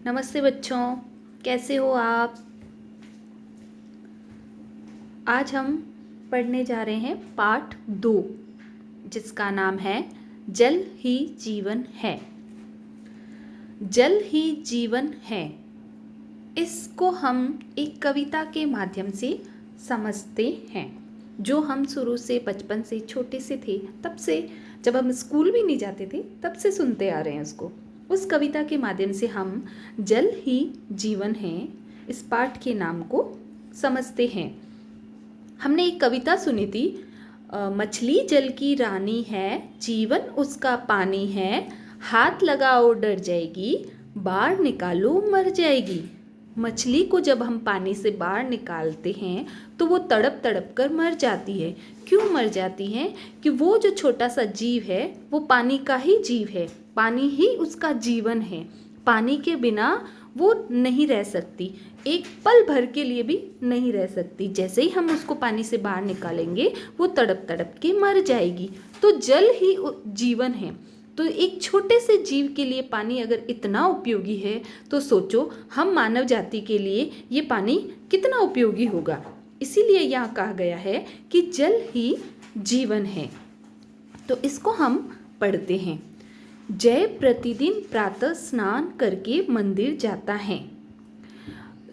नमस्ते बच्चों, कैसे हो आप। आज हम पढ़ने जा रहे हैं पाठ 2, जिसका नाम है जल ही जीवन है। जल ही जीवन है, इसको हम एक कविता के माध्यम से समझते हैं, जो हम शुरू से बचपन से छोटे से थे तब से, जब हम स्कूल भी नहीं जाते थे तब से सुनते आ रहे हैं उसको। उस कविता के माध्यम से हम जल ही जीवन है इस पाठ के नाम को समझते हैं। हमने एक कविता सुनी थी, मछली जल की रानी है, जीवन उसका पानी है, हाथ लगाओ डर जाएगी, बाहर निकालो मर जाएगी। मछली को जब हम पानी से बाहर निकालते हैं तो वो तड़प तड़प कर मर जाती है। क्यों मर जाती है? कि वो जो छोटा सा जीव है वो पानी का ही जीव है, पानी ही उसका जीवन है। पानी के बिना वो नहीं रह सकती, एक पल भर के लिए भी नहीं रह सकती। जैसे ही हम उसको पानी से बाहर निकालेंगे वो तड़प तड़प के मर जाएगी। तो जल ही जीवन है। तो एक छोटे से जीव के लिए पानी अगर इतना उपयोगी है तो सोचो हम मानव जाति के लिए ये पानी कितना उपयोगी होगा। इसीलिए यहाँ कहा गया है कि जल ही जीवन है। तो इसको हम पढ़ते हैं। जय प्रतिदिन प्रातः स्नान करके मंदिर जाता है।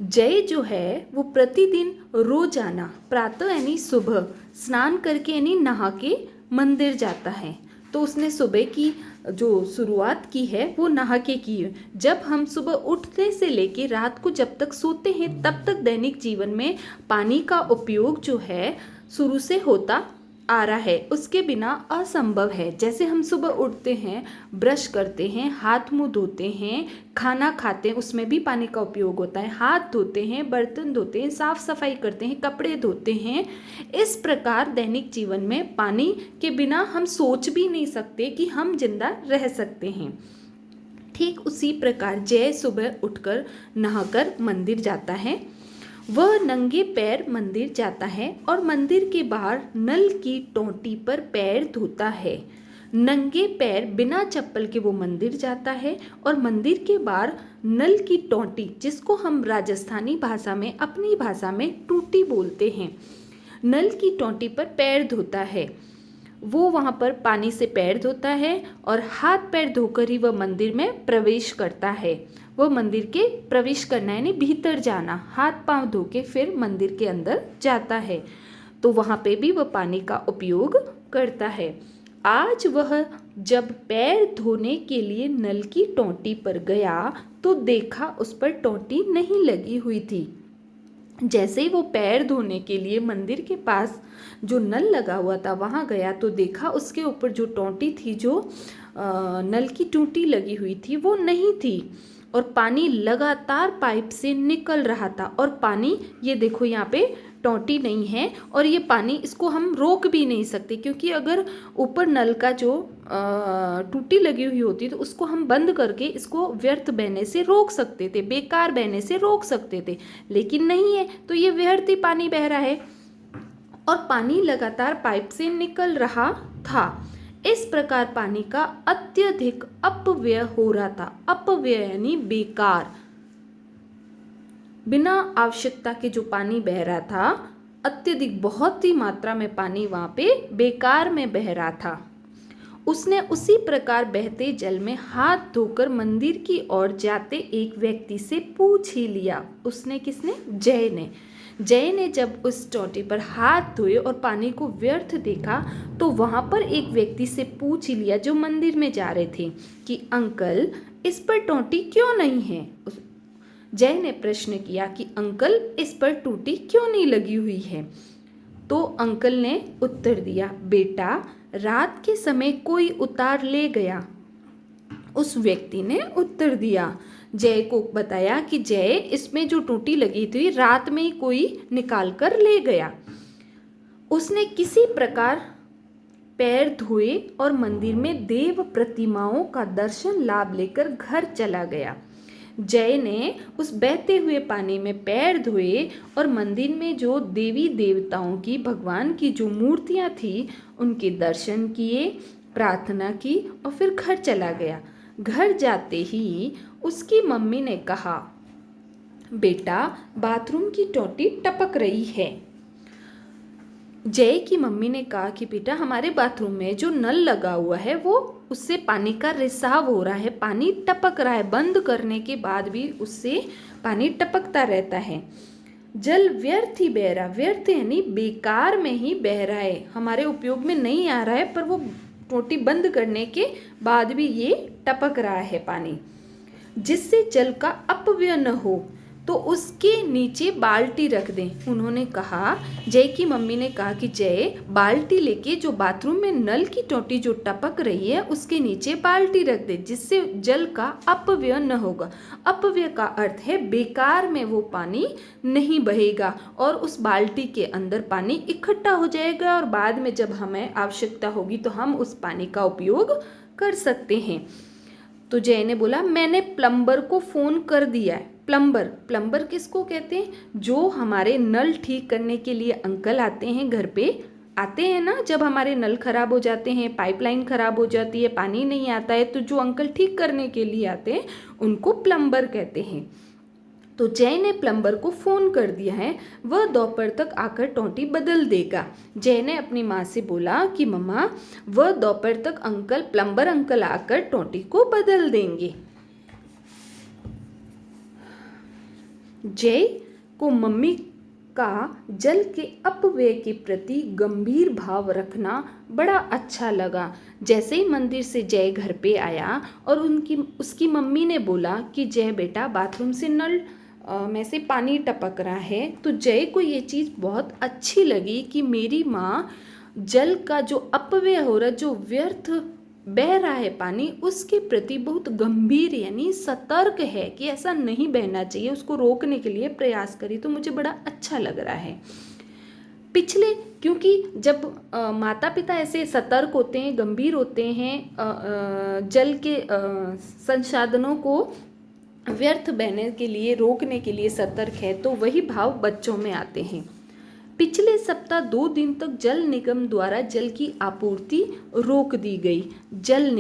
जय जो है वो प्रतिदिन रोजाना प्रातः यानी सुबह स्नान करके यानी नहा के मंदिर जाता है। तो उसने सुबह की जो शुरुआत की है वो नहा के की है। जब हम सुबह उठने से लेके रात को जब तक सोते हैं तब तक दैनिक जीवन में पानी का उपयोग जो है शुरू से होता आ रहा है, उसके बिना असंभव है। जैसे हम सुबह उठते हैं, ब्रश करते हैं, हाथ मुंह धोते हैं, खाना खाते हैं, उसमें भी पानी का उपयोग होता है। हाथ धोते हैं, बर्तन धोते हैं, साफ सफाई करते हैं, कपड़े धोते हैं। इस प्रकार दैनिक जीवन में पानी के बिना हम सोच भी नहीं सकते कि हम जिंदा रह सकते हैं। ठीक उसी प्रकार जय सुबह उठकर नहाकर मंदिर जाता है। वह नंगे पैर मंदिर जाता है और मंदिर के बाहर नल की टोंटी पर पैर धोता है। नंगे पैर बिना चप्पल के वो मंदिर जाता है और मंदिर के बाहर नल की टोंटी, जिसको हम राजस्थानी भाषा में, अपनी भाषा में टूटी बोलते हैं, नल की टोंटी पर पैर धोता है। वो वहाँ पर पानी से पैर धोता है और हाथ पैर धोकर ही वह मंदिर में प्रवेश करता है। वह मंदिर के प्रवेश करना यानी भीतर जाना, हाथ पांव धो के फिर मंदिर के अंदर जाता है। तो वहाँ पे भी वह पानी का उपयोग करता है। आज वह जब पैर धोने के लिए नल की टोंटी पर गया तो देखा उस पर टोंटी नहीं लगी हुई थी। जैसे ही वो पैर धोने के लिए मंदिर के पास जो नल लगा हुआ था वहाँ गया तो देखा उसके ऊपर जो टोंटी थी, जो नल की टूटी लगी हुई थी, वो नहीं थी और पानी लगातार पाइप से निकल रहा था। और पानी, ये देखो यहाँ पे टोंटी नहीं है और ये पानी, इसको हम रोक भी नहीं सकते, क्योंकि अगर ऊपर नल का जो टूटी लगी हुई होती तो उसको हम बंद करके इसको व्यर्थ बहने से रोक सकते थे, बेकार बहने से रोक सकते थे, लेकिन नहीं है। तो ये व्यर्थ ही पानी बह रहा है और पानी लगातार पाइप से निकल रहा था। इस प्रकार पानी का अत्यधिक अपव्यय हो रहा था। अपव्यय यानी बेकार, बिना आवश्यकता के जो पानी बह रहा था, अत्यधिक बहुत ही मात्रा में पानी वहां पे बेकार में बह रहा था। उसने उसी प्रकार बहते जल में हाथ धोकर मंदिर की ओर जाते एक व्यक्ति से पूछ ही लिया। उसने, किसने? जय ने। जय ने जब उस टोंटी पर हाथ धोए और पानी को व्यर्थ देखा तो वहां पर एक व्यक्ति से पूछ ही लिया, जो मंदिर में जा रहे थे, कि अंकल इस पर टोंटी क्यों नहीं है। जय ने प्रश्न किया कि अंकल इस पर टूटी क्यों नहीं लगी हुई है। तो अंकल ने उत्तर दिया, बेटा रात के समय कोई उतार ले गया। उस व्यक्ति ने उत्तर दिया, जय को बताया कि जय, इसमें जो टूटी लगी थी रात में ही कोई निकाल कर ले गया। उसने किसी प्रकार पैर धोए और मंदिर में देव प्रतिमाओं का दर्शन लाभ लेकर घर चला गया। जय ने उस बहते हुए पानी में पैर धोए और मंदिर में जो देवी देवताओं की, भगवान की जो मूर्तियां थी उनके दर्शन किए, प्रार्थना की और फिर घर चला गया। घर जाते ही उसकी मम्मी ने कहा, बेटा बाथरूम की टोटी टपक रही है। जय की मम्मी ने कहा कि बेटा हमारे बाथरूम में जो नल लगा हुआ है वो उससे पानी का रिसाव हो रहा है, पानी टपक रहा है, बंद करने के बाद भी उससे पानी टपकता रहता है। जल व्यर्थ ही बह रहा, व्यर्थ यानी बेकार में ही बह रहा है, हमारे उपयोग में नहीं आ रहा है, पर वो टोटी बंद करने के बाद भी ये टपक रहा है पानी। जिससे जल का अपव्यय न हो तो उसके नीचे बाल्टी रख दें। उन्होंने कहा, जय की मम्मी ने कहा कि जय बाल्टी लेके जो बाथरूम में नल की टोटी जो टपक रही है उसके नीचे बाल्टी रख दे, जिससे जल का अपव्यय न होगा। अपव्यय का अर्थ है बेकार में वो पानी नहीं बहेगा और उस बाल्टी के अंदर पानी इकट्ठा हो जाएगा और बाद में जब हमें आवश्यकता होगी तो हम उस पानी का उपयोग कर सकते हैं। तो जय ने बोला, मैंने प्लम्बर को फ़ोन कर दिया है। प्लम्बर किसको कहते हैं? जो हमारे नल ठीक करने के लिए अंकल आते हैं, घर पे आते हैं ना, जब हमारे नल खराब हो जाते हैं, पाइपलाइन खराब हो जाती है, पानी नहीं आता है, तो जो अंकल ठीक करने के लिए आते हैं उनको प्लम्बर कहते हैं। तो जय ने प्लम्बर को फ़ोन कर दिया है, वह दोपहर तक आकर टोटी बदल देगा। जय ने अपनी माँ से बोला कि मम्मा वह दोपहर तक प्लम्बर अंकल आकर टोटी को बदल देंगे। जय को मम्मी का जल के अपव्यय के प्रति गंभीर भाव रखना बड़ा अच्छा लगा। जैसे ही मंदिर से जय घर पे आया और उसकी मम्मी ने बोला कि जय बेटा बाथरूम से नल में से पानी टपक रहा है, तो जय को ये चीज़ बहुत अच्छी लगी कि मेरी माँ जल का जो अपव्यय हो रहा, जो व्यर्थ बह रहा है पानी, उसके प्रति बहुत गंभीर यानी सतर्क है कि ऐसा नहीं बहना चाहिए, उसको रोकने के लिए प्रयास करी। तो मुझे बड़ा अच्छा लग रहा है। क्योंकि जब माता पिता ऐसे सतर्क होते हैं, गंभीर होते हैं, जल के संसाधनों को व्यर्थ बहने के लिए रोकने के लिए सतर्क है, तो वही भाव बच्चों में आते हैं। पिछले सप्ताह 2 दिन तक जल निगम द्वारा जल की आपूर्ति रोक दी गई। जल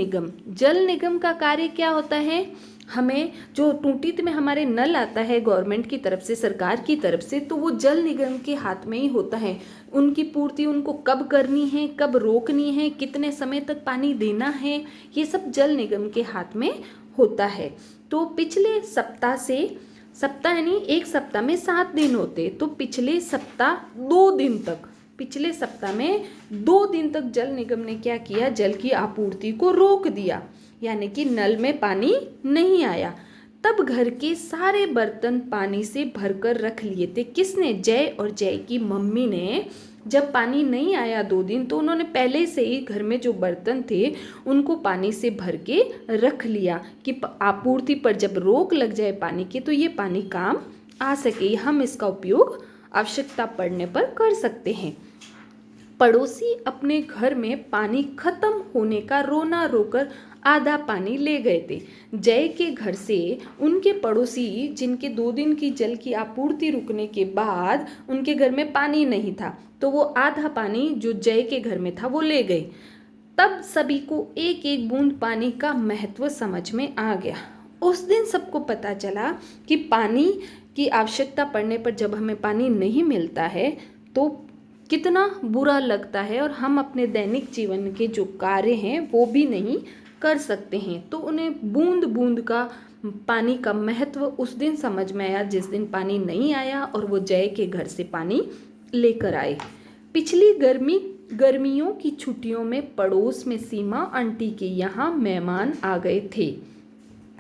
निगम का कार्य क्या होता है? हमें जो टूटी में हमारे नल आता है गवर्नमेंट की तरफ से, सरकार की तरफ से, तो वो जल निगम के हाथ में ही होता है। उनकी पूर्ति उनको कब करनी है, कब रोकनी है, कितने समय तक पानी देना है, ये सब जल निगम के हाथ में होता है। तो पिछले सप्ताह यानी एक सप्ताह में 7 दिन होते, तो पिछले सप्ताह में 2 दिन तक जल निगम ने क्या किया? जल की आपूर्ति को रोक दिया, यानी कि नल में पानी नहीं आया। तब घर के सारे बर्तन पानी से भरकर रख लिए थे। किसने? जय और जय की मम्मी ने। जब पानी नहीं आया 2 दिन, तो उन्होंने पहले से ही घर में जो बर्तन थे उनको पानी से भर के रख लिया कि आपूर्ति पर जब रोक लग जाए पानी की तो ये पानी काम आ सके, हम इसका उपयोग आवश्यकता पड़ने पर कर सकते हैं। पड़ोसी अपने घर में पानी खत्म होने का रोना रोकर आधा पानी ले गए थे। जय के घर से उनके पड़ोसी, जिनके 2 दिन की जल की आपूर्ति रुकने के बाद उनके घर में पानी नहीं था, तो वो आधा पानी जो जय के घर में था वो ले गए। तब सभी को एक एक बूंद पानी का महत्व समझ में आ गया। उस दिन सबको पता चला कि पानी की आवश्यकता पड़ने पर जब हमें पानी नहीं मिलता है तो कितना बुरा लगता है और हम अपने दैनिक जीवन के जो कार्य हैं वो भी नहीं कर सकते हैं। तो उन्हें बूंद बूंद का पानी का महत्व उस दिन समझ में आया जिस दिन पानी नहीं आया और वो जय के घर से पानी लेकर आए। पिछली गर्मियों की छुट्टियों में पड़ोस में सीमा आंटी के यहाँ मेहमान आ गए थे।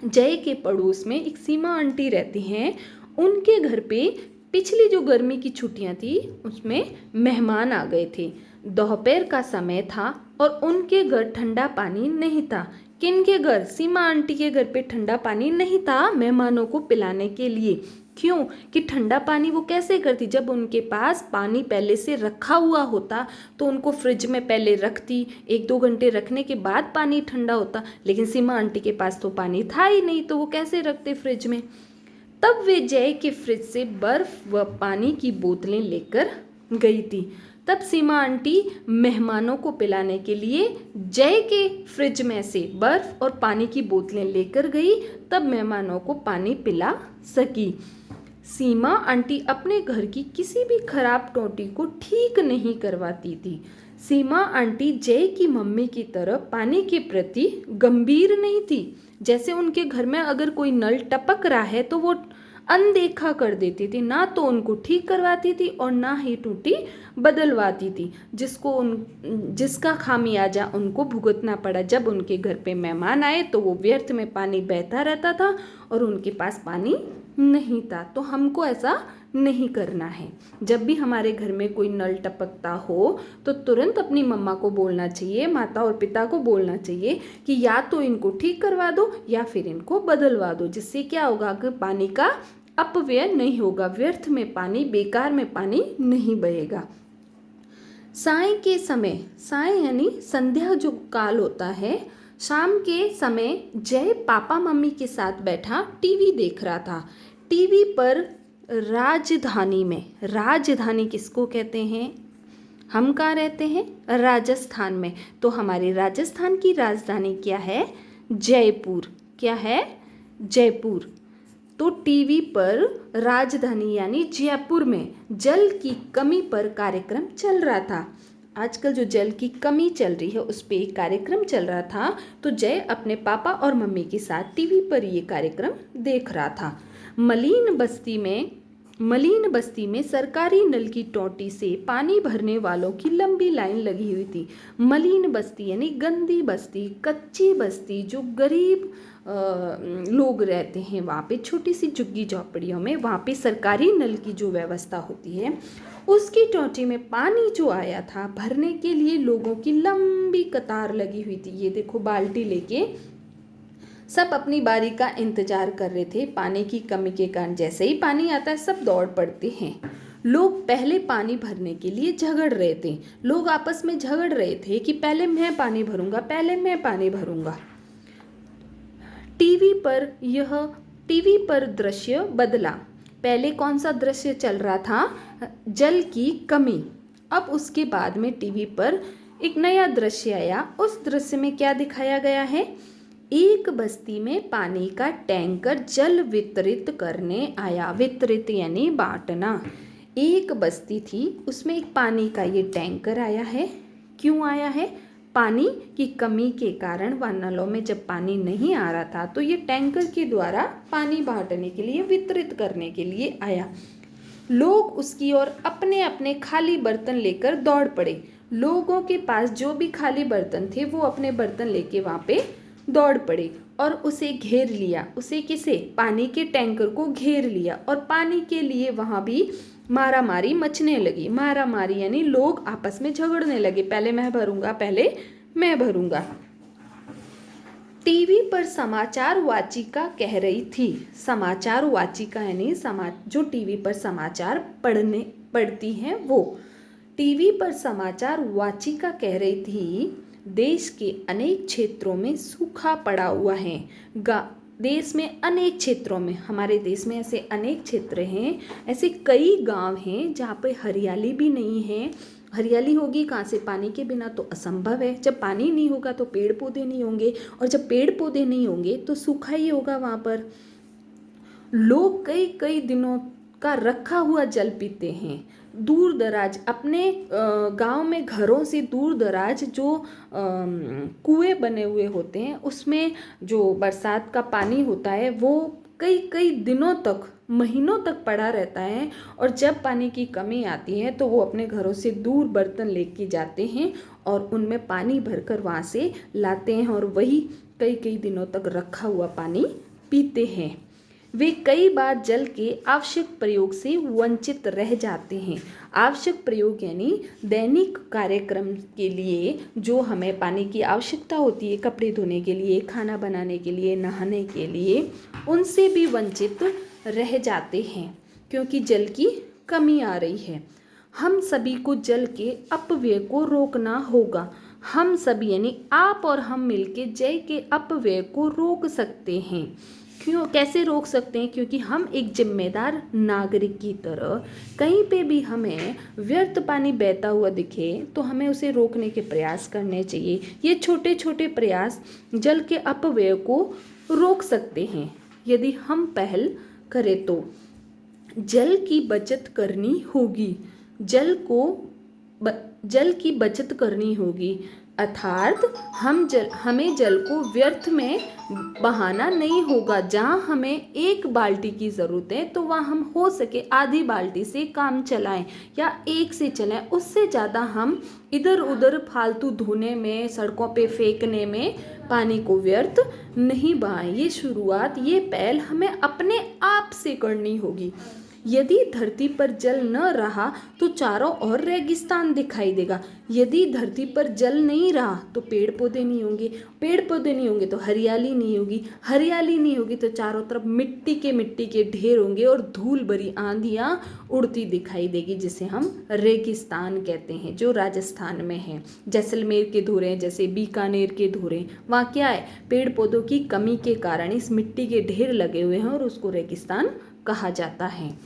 जय के पड़ोस में एक सीमा आंटी रहती हैं, उनके घर पे पिछली जो गर्मी की छुट्टियां थी उसमें मेहमान आ गए थे। दोपहर का समय था और उनके घर ठंडा पानी नहीं था। किनके घर? सीमा आंटी के घर पे ठंडा पानी नहीं था मेहमानों को पिलाने के लिए। क्यों? कि ठंडा पानी वो कैसे करती? जब उनके पास पानी पहले से रखा हुआ होता तो उनको फ्रिज में पहले रखती, 1-2 घंटे रखने के बाद पानी ठंडा होता। लेकिन सीमा आंटी के पास तो पानी था ही नहीं, तो वो कैसे रखते फ्रिज में? तब वे जय के फ्रिज से बर्फ व पानी की बोतलें लेकर गई थी। तब सीमा आंटी मेहमानों को पिलाने के लिए जय के फ्रिज में से बर्फ और पानी की बोतलें लेकर गई, तब मेहमानों को पानी पिला सकी। सीमा आंटी अपने घर की किसी भी खराब टोटी को ठीक नहीं करवाती थी। सीमा आंटी जय की मम्मी की तरह पानी के प्रति गंभीर नहीं थी। जैसे उनके घर में अगर कोई नल टपक रहा है तो वो अनदेखा कर देती थी, ना तो उनको ठीक करवाती थी और ना ही टूटी बदलवाती थी, जिसका खामियाजा उनको भुगतना पड़ा। जब उनके घर पे मेहमान आए तो वो व्यर्थ में पानी बहता रहता था और उनके पास पानी नहीं था। तो हमको ऐसा नहीं करना है। जब भी हमारे घर में कोई नल टपकता हो तो तुरंत अपनी मम्मा को बोलना चाहिए, माता और पिता को बोलना चाहिए कि या तो इनको ठीक करवा दो या फिर इनको बदलवा दो। जिससे क्या होगा कि पानी का अपव्यय नहीं होगा, व्यर्थ में पानी, बेकार में पानी नहीं बहेगा। साय के समय, साय यानी संध्या जो काल होता है, शाम के समय जय पापा मम्मी के साथ बैठा टीवी देख रहा था। टीवी पर राजधानी में, राजधानी किसको कहते हैं? हम कहाँ रहते हैं? राजस्थान में। तो हमारे राजस्थान की राजधानी क्या है? जयपुर। क्या है? जयपुर। तो टीवी पर राजधानी यानी जयपुर में जल की कमी पर कार्यक्रम चल रहा था। आजकल जो जल की कमी चल रही है उस पे एक कार्यक्रम चल रहा था। तो जय अपने पापा और मम्मी के साथ टीवी पर ये कार्यक्रम देख रहा था। मलिन बस्ती में सरकारी नल की टोटी से पानी भरने वालों की लंबी लाइन लगी हुई थी। मलिन बस्ती यानी गंदी बस्ती, कच्ची बस्ती, जो गरीब लोग रहते हैं वहाँ पे, छोटी सी झुग्गी झोपड़ियों में, वहाँ पे सरकारी नल की जो व्यवस्था होती है उसकी टोटी में पानी जो आया था भरने के लिए लोगों की लंबी कतार लगी हुई थी। ये देखो बाल्टी लेके सब अपनी बारी का इंतजार कर रहे थे। पानी की कमी के कारण जैसे ही पानी आता है सब दौड़ पड़ते हैं। लोग पहले पानी भरने के लिए झगड़ रहे थे। लोग आपस में झगड़ रहे थे कि पहले मैं पानी भरूंगा, पहले मैं पानी भरूंगा। टीवी पर दृश्य बदला। पहले कौन सा दृश्य चल रहा था? जल की कमी। अब उसके बाद में टीवी पर एक नया दृश्य आया। उस दृश्य में क्या दिखाया गया है? एक बस्ती में पानी का टैंकर जल वितरित करने आया। वितरित यानी बांटना। एक बस्ती थी, उसमें एक पानी का ये टैंकर आया है। क्यों आया है? पानी की कमी के कारण वहाँ नलों में जब पानी नहीं आ रहा था तो ये टैंकर के द्वारा पानी बांटने के लिए, वितरित करने के लिए आया। लोग उसकी ओर अपने अपने खाली बर्तन लेकर दौड़ पड़े। लोगों के पास जो भी खाली बर्तन थे वो अपने बर्तन लेके वहाँ पे दौड़ पड़े और उसे घेर लिया। उसे किसे? पानी के टैंकर को घेर लिया और पानी के लिए वहाँ भी मारामारी मचने लगी। मारामारी यानी लोग आपस में झगड़ने लगे, पहले मैं भरूंगा, पहले मैं भरूंगा। टीवी पर समाचार वाचिका कह रही थी। समाचार वाचिका यानी जो टीवी पर समाचार पढ़ती हैं वो। टीवी पर समाचार वाचिका कह रही थी, देश के अनेक क्षेत्रों में सूखा पड़ा हुआ है। देश में अनेक क्षेत्रों में, हमारे देश में ऐसे अनेक क्षेत्र हैं, ऐसे कई गांव हैं जहाँ पे हरियाली भी नहीं है। हरियाली होगी कहाँ से? पानी के बिना तो असंभव है। जब पानी नहीं होगा तो पेड़ पौधे नहीं होंगे और जब पेड़ पौधे नहीं होंगे तो सूखा ही होगा वहाँ पर। लोग कई कई दिनों का रखा हुआ जल पीते हैं। दूर दराज अपने गांव में घरों से दूर दराज जो कुएं बने हुए होते हैं उसमें जो बरसात का पानी होता है वो कई कई दिनों तक, महीनों तक पड़ा रहता है। और जब पानी की कमी आती है तो वो अपने घरों से दूर बर्तन लेके जाते हैं और उनमें पानी भरकर वहाँ से लाते हैं और वही कई कई दिनों तक रखा हुआ पानी पीते हैं। वे कई बार जल के आवश्यक प्रयोग से वंचित रह जाते हैं। आवश्यक प्रयोग यानी दैनिक कार्यक्रम के लिए जो हमें पानी की आवश्यकता होती है, कपड़े धोने के लिए, खाना बनाने के लिए, नहाने के लिए, उनसे भी वंचित रह जाते हैं क्योंकि जल की कमी आ रही है। हम सभी को जल के अपव्यय को रोकना होगा। हम सभी यानी आप और हम मिलके जल के अपव्यय को रोक सकते हैं। क्यों, कैसे रोक सकते हैं? क्योंकि हम एक जिम्मेदार नागरिक की तरह कहीं पे भी हमें व्यर्थ पानी बहता हुआ दिखे तो हमें उसे रोकने के प्रयास करने चाहिए। ये छोटे छोटे प्रयास जल के अपव्यय को रोक सकते हैं यदि हम पहल करें तो। जल की बचत करनी होगी, जल की बचत करनी होगी, अर्थात हमें जल को व्यर्थ में बहाना नहीं होगा। जहाँ हमें 1 बाल्टी की ज़रूरत है तो वहाँ हम हो सके आधी बाल्टी से काम चलाएं या 1 से चलाएं। उससे ज़्यादा हम इधर उधर फालतू धोने में, सड़कों पे फेंकने में पानी को व्यर्थ नहीं बहाएं। ये शुरुआत, ये पहल हमें अपने आप से करनी होगी। यदि धरती पर जल न रहा तो चारों ओर रेगिस्तान दिखाई देगा। यदि धरती पर जल नहीं रहा तो पेड़ पौधे नहीं होंगे, पेड़ पौधे नहीं होंगे तो हरियाली नहीं होगी, हरियाली नहीं होगी तो चारों तरफ मिट्टी के ढेर होंगे और धूल भरी आंधियाँ उड़ती दिखाई देगी, जिसे हम रेगिस्तान कहते हैं, जो राजस्थान में है। जैसलमेर के धोरे, जैसे बीकानेर के धोरे, वहाँ क्या है, पेड़ पौधों की कमी के कारण इस मिट्टी के ढेर लगे हुए हैं और उसको रेगिस्तान कहा जाता है।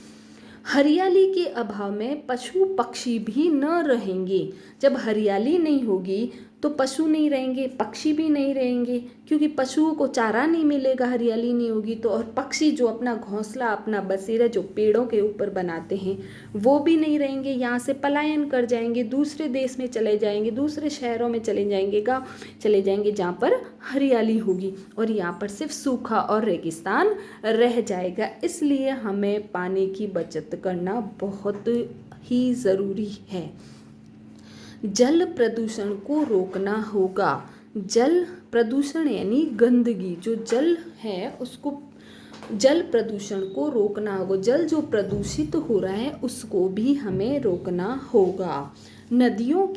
हरियाली के अभाव में पशु पक्षी भी न रहेंगे। जब हरियाली नहीं होगी तो पशु नहीं रहेंगे, पक्षी भी नहीं रहेंगे, क्योंकि पशुओं को चारा नहीं मिलेगा, हरियाली नहीं होगी तो। और पक्षी जो अपना घोंसला, अपना बसेरा जो पेड़ों के ऊपर बनाते हैं वो भी नहीं रहेंगे, यहाँ से पलायन कर जाएंगे, दूसरे देश में चले जाएंगे, दूसरे शहरों में चले जाएंगे, गाँव चले जाएंगे जहाँ पर हरियाली होगी, और यहाँ पर सिर्फ सूखा और रेगिस्तान रह जाएगा। इसलिए हमें पानी की बचत करना बहुत ही ज़रूरी है। जल प्रदूषण को रोकना होगा। जल प्रदूषण यानी गंदगी, जो जल है उसको, जल प्रदूषण को रोकना होगा। जल जो प्रदूषित हो रहा है उसको भी हमें रोकना होगा। नदियों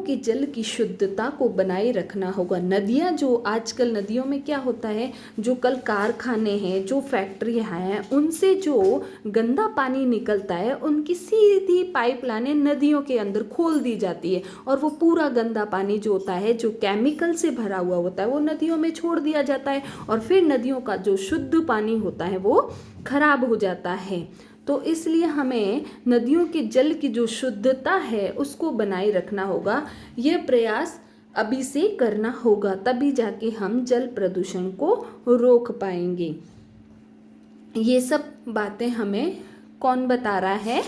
के जल की शुद्धता को बनाए रखना होगा। नदियाँ जो आजकल, नदियों में क्या होता है, जो कल कारखाने हैं, जो फैक्ट्रियाँ हैं, उनसे जो गंदा पानी निकलता है उनकी सीधी पाइपलाइनें नदियों के अंदर खोल दी जाती है और वो पूरा गंदा पानी जो होता है, जो केमिकल से भरा हुआ होता है, वो नदियों में छोड़ दिया जाता है और फिर नदियों का जो शुद्ध पानी होता है वो खराब हो जाता है। तो इसलिए हमें नदियों के जल की जो शुद्धता है उसको बनाए रखना होगा। यह प्रयास अभी से करना होगा, तभी जाके हम जल प्रदूषण को रोक पाएंगे। ये सब बातें हमें कौन बता रहा है?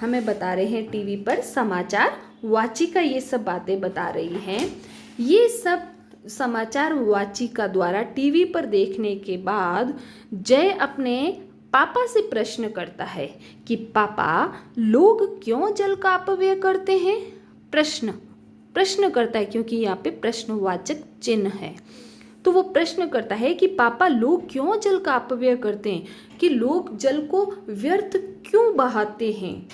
हमें बता रहे हैं टीवी पर समाचार वाचिका ये सब बातें बता रही हैं। ये सब समाचार वाचिका द्वारा टीवी पर देखने के बाद जय अपने पापा से प्रश्न करता है कि पापा, लोग क्यों जल का अपव्यय करते हैं? प्रश्न करता है, क्योंकि यहाँ पे प्रश्नवाचक चिन्ह है। तो वो प्रश्न करता है कि पापा, लोग क्यों जल का अपव्यय करते हैं, कि लोग जल को व्यर्थ क्यों बहाते हैं,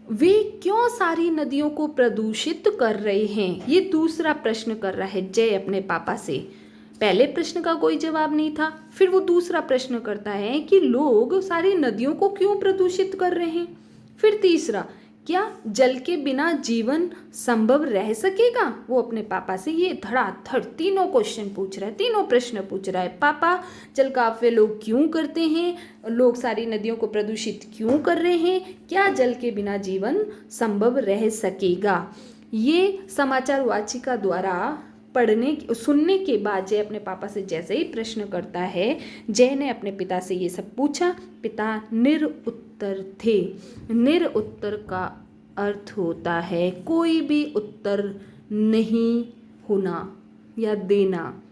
वे क्यों सारी नदियों को प्रदूषित कर रहे हैं। ये दूसरा प्रश्न कर रहा है जय अपने पापा से। पहले प्रश्न का कोई जवाब नहीं था, फिर वो दूसरा प्रश्न करता है कि लोग सारी नदियों को क्यों प्रदूषित कर रहे हैं। फिर तीसरा, क्या जल के बिना जीवन संभव रह सकेगा। वो अपने पापा से ये धड़ाधड़ तीनों क्वेश्चन पूछ रहा है, तीनों प्रश्न पूछ रहा है। पापा, जल का अपव्यय लोग क्यों करते हैं, लोग सारी नदियों को प्रदूषित क्यों कर रहे हैं, क्या जल के बिना जीवन संभव रह सकेगा। ये समाचार वाचिका द्वारा सुनने के बाद जय अपने पापा से जैसे ही प्रश्न करता है, जय ने अपने पिता से ये सब पूछा। पिता निरुत्तर थे। निरुत्तर का अर्थ होता है कोई भी उत्तर नहीं होना या देना।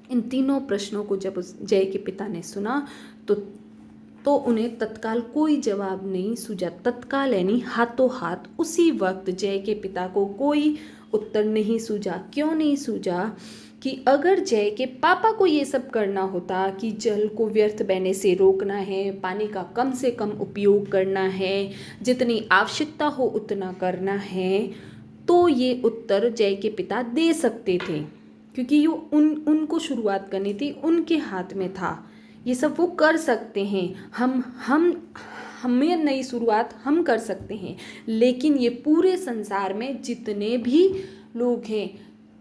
इन तीनों प्रश्नों को जब जय के पिता ने सुना तो उन्हें तत्काल कोई जवाब नहीं सूझा। तत्काल यानी हाथों हाथ उसी वक्त जय के पिता को कोई उत्तर नहीं सूझा। क्यों नहीं सूझा? कि अगर जय के पापा को ये सब करना होता कि जल को व्यर्थ बहने से रोकना है, पानी का कम से कम उपयोग करना है, जितनी आवश्यकता हो उतना करना है, तो ये उत्तर जय के पिता दे सकते थे, क्योंकि ये उनको शुरुआत करनी थी, उनके हाथ में था। ये सब वो कर सकते हैं। हमें नई शुरुआत हम कर सकते हैं, लेकिन ये पूरे संसार में जितने भी लोग हैं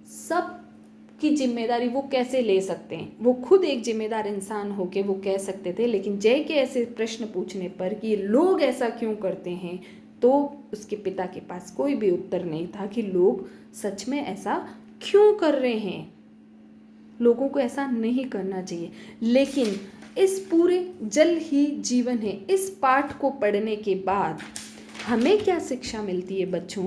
सब की जिम्मेदारी वो कैसे ले सकते हैं। वो खुद एक जिम्मेदार इंसान होके वो कह सकते थे, लेकिन जय के ऐसे प्रश्न पूछने पर कि लोग ऐसा क्यों करते हैं, तो उसके पिता के पास कोई भी उत्तर नहीं था कि लोग सच में ऐसा क्यों कर रहे हैं। लोगों को ऐसा नहीं करना चाहिए। लेकिन इस पूरे जल ही जीवन है, इस पाठ को पढ़ने के बाद हमें क्या शिक्षा मिलती है बच्चों,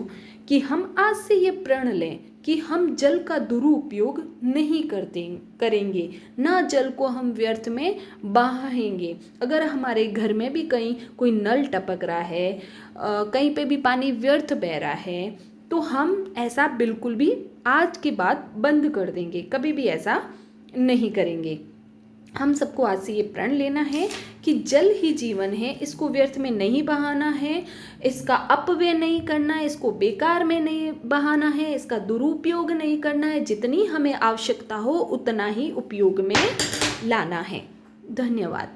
कि हम आज से ये प्रण लें कि हम जल का दुरुपयोग नहीं करेंगे, ना जल को हम व्यर्थ में बहाएंगे। अगर हमारे घर में भी कहीं कोई नल टपक रहा है, कहीं पे भी पानी व्यर्थ बह रहा है, तो हम ऐसा बिल्कुल भी आज के बाद बंद कर देंगे, कभी भी ऐसा नहीं करेंगे। हम सबको आज से ये प्रण लेना है कि जल ही जीवन है, इसको व्यर्थ में नहीं बहाना है, इसका अपव्यय नहीं करना है, इसको बेकार में नहीं बहाना है, इसका दुरुपयोग नहीं करना है। जितनी हमें आवश्यकता हो उतना ही उपयोग में लाना है। धन्यवाद।